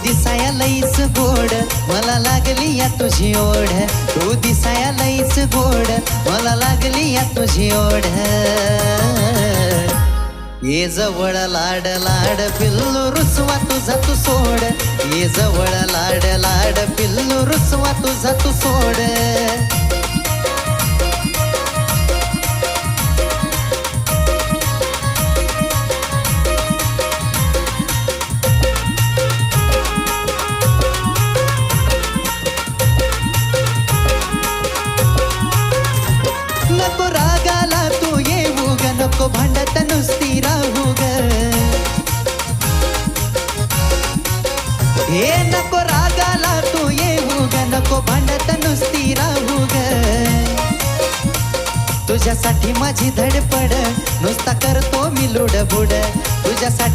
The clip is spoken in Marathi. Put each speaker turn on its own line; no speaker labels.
दिसाया लईच गोड मला लागली या तुझी ओढ तू दिसाया लईच गोड मला लागली या तुझी ओढ ये जवळ लाड लाड पिल्लू रुसवा तुझा तू सोड ये जवळ लाड लाड पिल्लू रुसवा तुझा तू सोड नको रागाला तू येऊ ग नको भांडत नुसती राहू ग हे नको रागाला तू येऊ ग नको भांडत नुसती राहू ग तुझ्यासाठी माझी धडपड नुसता करतो मी लुडबुड तुझ्यासाठी